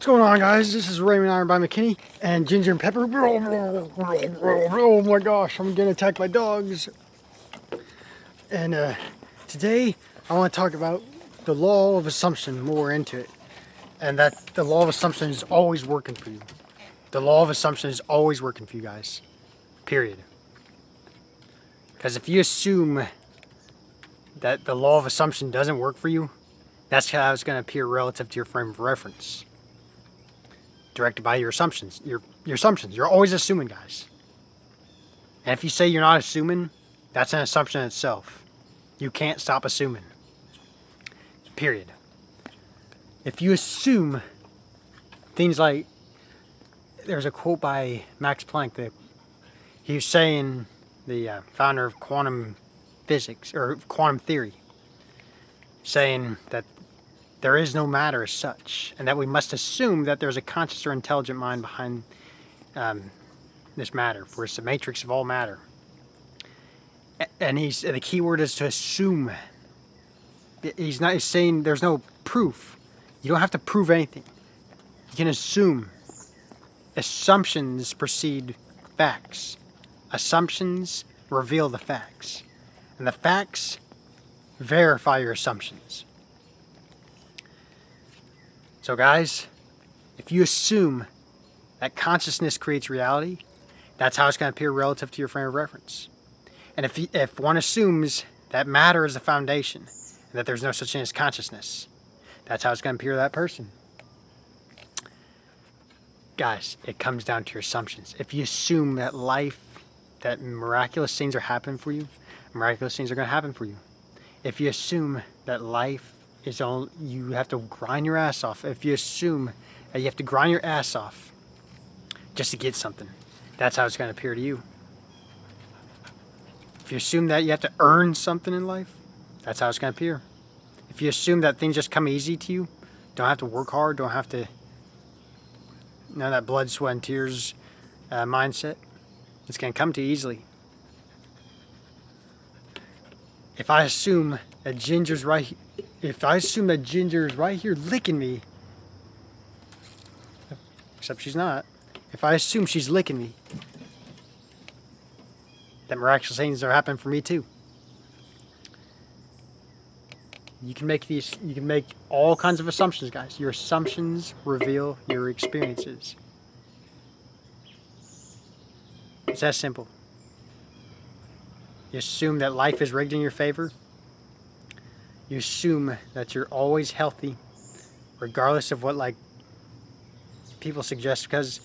What's going on, guys? This is Raymond Ironbody McKinney and Ginger and Pepper. Oh my gosh, I'm getting attacked by dogs. And today I want to talk about the law of assumption, more into it. And that the law of assumption is always working for you. The law of assumption is always working for you guys. Period. Because if you assume that the law of assumption doesn't work for you, that's how it's going to appear relative to your frame of reference. Directed by your assumptions. Your assumptions. You're always assuming, guys. And if you say you're not assuming, that's an assumption in itself. You can't stop assuming. Period. If you assume things like, there's a quote by Max Planck that he was saying, the founder of quantum physics or quantum theory, saying that there is no matter as such, and that we must assume that there's a conscious or intelligent mind behind this matter, for it's the matrix of all matter. And the key word is to assume. He's saying there's no proof. You don't have to prove anything. You can assume. Assumptions precede facts. Assumptions reveal the facts. And the facts verify your assumptions. So guys, if you assume that consciousness creates reality, that's how it's going to appear relative to your frame of reference. And if one assumes that matter is the foundation, and that there's no such thing as consciousness, that's how it's going to appear to that person. Guys, it comes down to your assumptions. If you assume that that miraculous things are happening for you, miraculous things are going to happen for you. If you assume that life is all, you have to grind your ass off. If you assume that you have to grind your ass off just to get something, that's how it's going to appear to you. If you assume that you have to earn something in life, that's how it's going to appear. If you assume that things just come easy to you, don't have to work hard, don't have to, none of that blood, sweat, and tears mindset, it's going to come to you easily. If I assume that Ginger's right here licking me, except she's not, if I assume she's licking me, that miraculous things are happening for me too. You can make all kinds of assumptions, guys. Your assumptions reveal your experiences. It's that simple. You assume that life is rigged in your favor. You assume that you're always healthy, regardless of what people suggest, because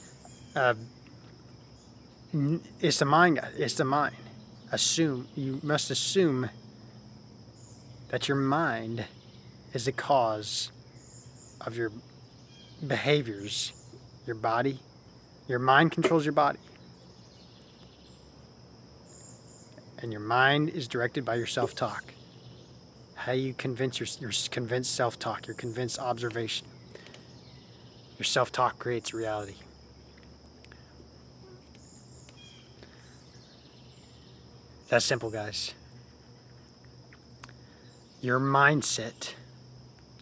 it's the mind, guys. It's the mind. You must assume that your mind is the cause of your behaviors, your body. Your mind controls your body. And your mind is directed by your self-talk. How you convince your convinced self-talk, your convinced observation. Your self-talk creates reality. That's simple, guys. Your mindset,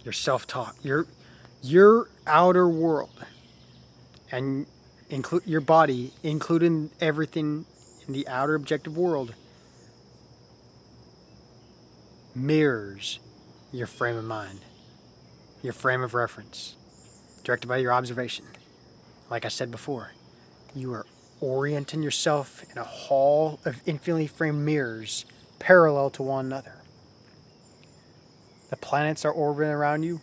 your self-talk, your outer world, and include your body, including everything in the outer objective world, mirrors your frame of mind, your frame of reference, directed by your observation. Like I said before, you are orienting yourself in a hall of infinitely framed mirrors parallel to one another. The planets are orbiting around you.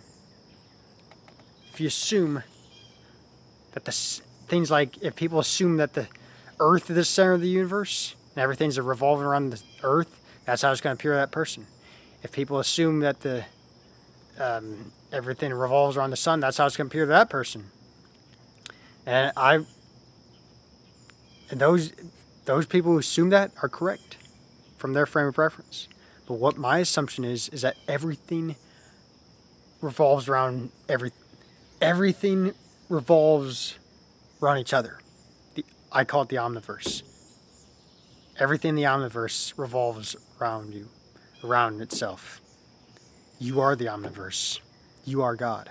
If you assume that things like, if people assume that the Earth is the center of the universe and everything's revolving around the Earth, that's how it's going to appear to that person. If people assume that everything revolves around the sun, that's how it's going to appear to that person. And those people who assume that are correct from their frame of reference. But what my assumption is that everything revolves around everything revolves around each other. I call it the omniverse. Everything in the omniverse revolves around you, around itself. You are the omniverse. You are God.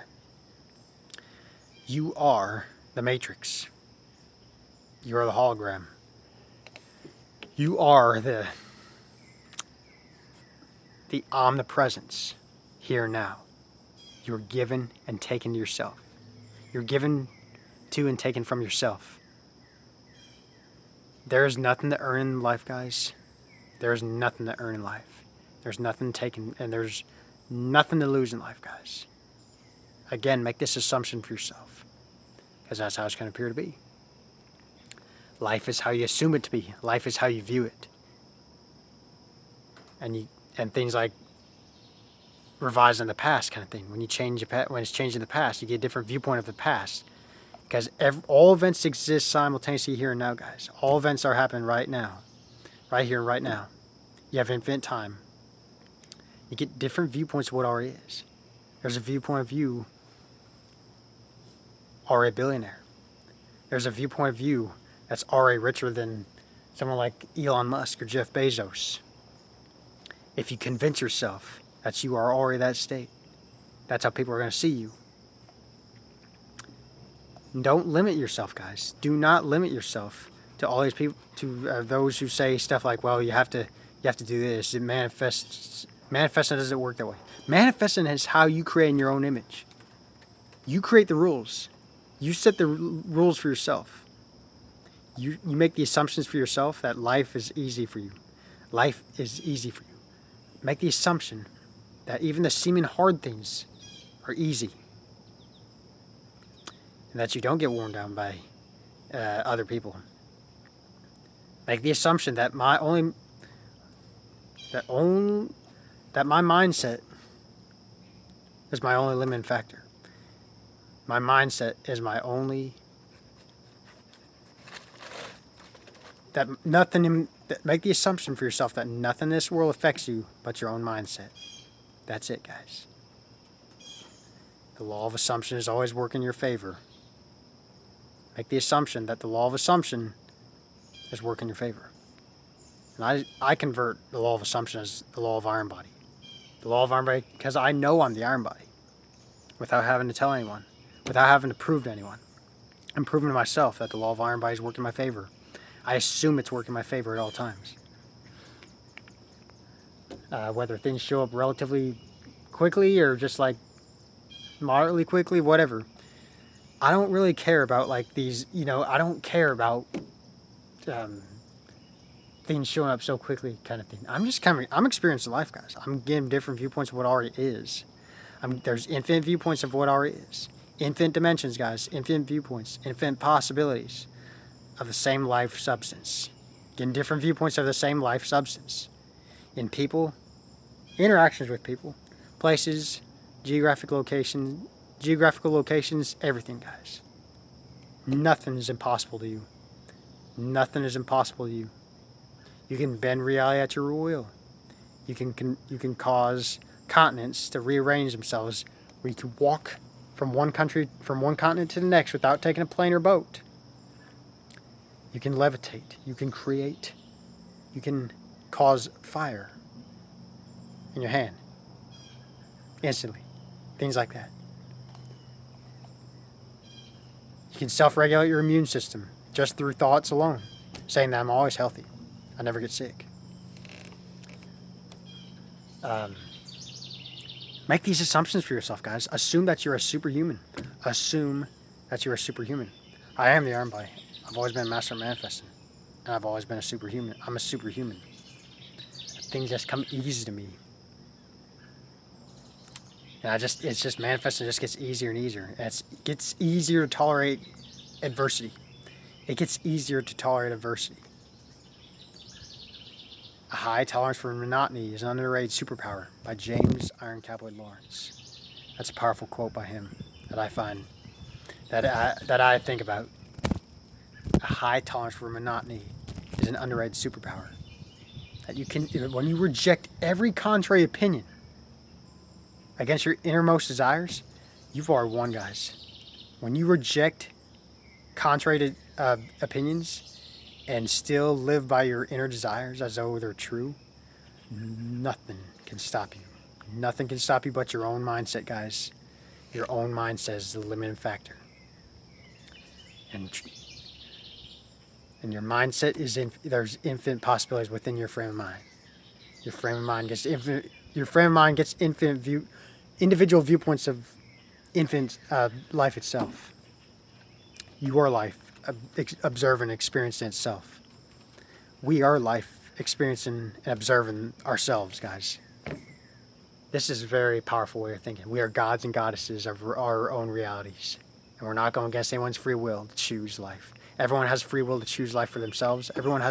You are the Matrix. You are the hologram. You are the omnipresence here and now. You're given and taken to yourself. You're given to and taken from yourself. There is nothing to earn in life, guys. There is nothing to earn in life. There's nothing taken, and there's nothing to lose in life, guys. Again, make this assumption for yourself, because that's how it's going to appear to be. Life is how you assume it to be. Life is how you view it. And things like revising the past kind of thing. When it's changing the past, you get a different viewpoint of the past. Because all events exist simultaneously here and now, guys. All events are happening right now. Right here and right now. You have infinite time. You get different viewpoints of what already is. There's a viewpoint of you, already a billionaire. There's a viewpoint of you that's already richer than someone like Elon Musk or Jeff Bezos. If you convince yourself that you are already that state, that's how people are going to see you. Don't limit yourself, guys. Do not limit yourself to all these people, to those who say stuff like, "Well, you have to do this." It manifests. Manifesting doesn't work that way. Manifesting is how you create in your own image. You create the rules. You set the rules for yourself. You make the assumptions for yourself that life is easy for you. Life is easy for you. Make the assumption that even the seeming hard things are easy. And that you don't get worn down by other people. Make the assumption that my mindset is my only limiting factor. My mindset is my only. Make the assumption for yourself that nothing in this world affects you but your own mindset. That's it, guys. The law of assumption is always working in your favor. Make the assumption that the law of assumption is working in your favor. And I convert the law of assumption as the law of Ironbody. The law of Ironbody, because I know I'm the Ironbody without having to tell anyone, without having to prove to anyone. I'm proving to myself that the law of Ironbody is working in my favor. I assume it's working in my favor at all times. Whether things show up relatively quickly or just like moderately quickly, whatever. I don't really care about like these, I don't care about things showing up so quickly kind of thing. I'm experiencing life, guys. I'm getting different viewpoints of what already is. There's infinite viewpoints of what already is. Infinite dimensions, guys. Infinite viewpoints. Infinite possibilities of the same life substance. Getting different viewpoints of the same life substance. In people, interactions with people, places, geographical locations, everything, guys. Nothing is impossible to you. Nothing is impossible to you. You can bend reality at your will. You can cause continents to rearrange themselves, where you can walk from one continent to the next without taking a plane or boat. You can levitate. You can create. You can cause fire in your hand instantly. Things like that. You can self-regulate your immune system just through thoughts alone, saying that I'm always healthy. I never get sick. Make these assumptions for yourself, guys. Assume that you're a superhuman. Assume that you're a superhuman. I am the Ironbody. I've always been a master of manifesting. And I've always been a superhuman. I'm a superhuman. Things just come easy to me. And it's just manifesting just gets easier and easier. And it gets easier to tolerate adversity. It gets easier to tolerate adversity. A high tolerance for monotony is an underrated superpower by James Iron Cowboy Lawrence. That's a powerful quote by him that I find, that I think about. A high tolerance for monotony is an underrated superpower. That you can, when you reject every contrary opinion against your innermost desires, you've already won, guys. When you reject contrary to opinions and still live by your inner desires as though they're true, nothing can stop you. Nothing can stop you but your own mindset, guys. Your own mindset is the limiting factor. And your mindset is there's infinite possibilities within your frame of mind. Your frame of mind gets infinite. Your frame of mind gets individual viewpoints of infinite life itself. Your life, observing and experiencing itself. We are life, experiencing and observing ourselves, guys. This is a very powerful way of thinking. We are gods and goddesses of our own realities. And we're not going against anyone's free will to choose life. Everyone has free will to choose life for themselves. Everyone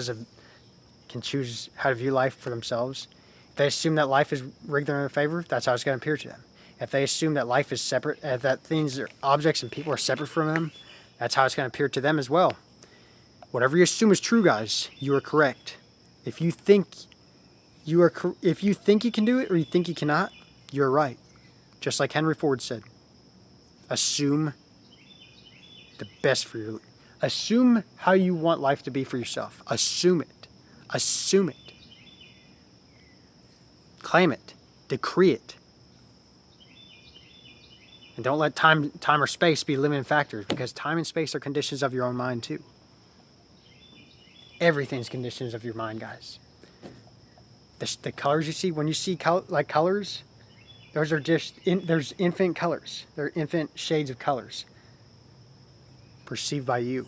can choose how to view life for themselves. If they assume that life is rigged in their favor, that's how it's going to appear to them. If they assume that life is separate, that things, objects, and people are separate from them, that's how it's going to appear to them as well. Whatever you assume is true, guys, you are correct. If you think you can do it or you think you cannot, you're right. Just like Henry Ford said, assume the best for you. Assume how you want life to be for yourself. Assume it. Assume it. Claim it. Decree it. And don't let time or space be limiting factors, because time and space are conditions of your own mind too. Everything's conditions of your mind, guys. The colors you see, when you see colors, those are there's infinite colors. They're infinite shades of colors perceived by you.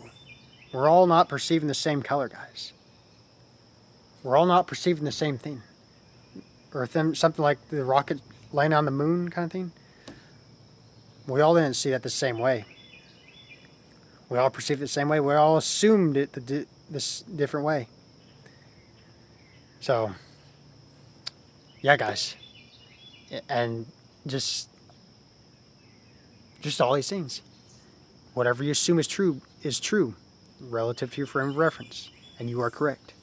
We're all not perceiving the same color, guys. We're all not perceiving the same thing. Or something like the rocket landing on the moon kind of thing. We all didn't see that the same way. We all perceived it the same way. We all assumed it this different way. So, yeah, guys. And just all these things. Whatever you assume is true relative to your frame of reference. And you are correct.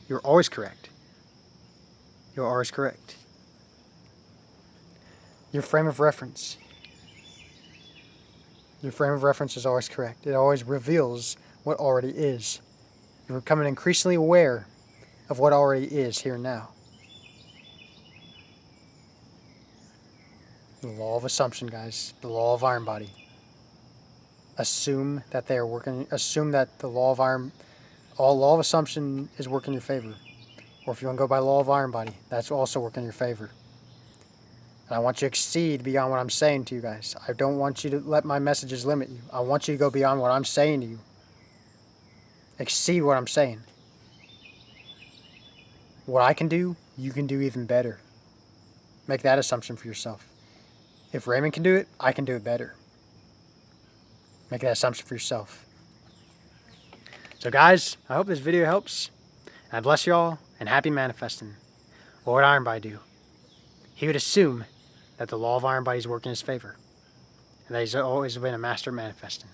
You're always correct. You're always correct. Your frame of reference. Your frame of reference is always correct. It always reveals what already is. You're becoming increasingly aware of what already is here and now. The law of assumption, guys. The law of Ironbody. Assume that they are working. Assume that the law of assumption is working in your favor. Or if you want to go by law of Ironbody, that's also working in your favor. And I want you to exceed beyond what I'm saying to you guys. I don't want you to let my messages limit you. I want you to go beyond what I'm saying to you. Exceed what I'm saying. What I can do, you can do even better. Make that assumption for yourself. If Raymond can do it, I can do it better. Make that assumption for yourself. So guys, I hope this video helps. And I bless you all, and happy manifesting. What would Ironbody do? He would assume that the law of Ironbody is working in his favor. And that he's always been a master at manifesting.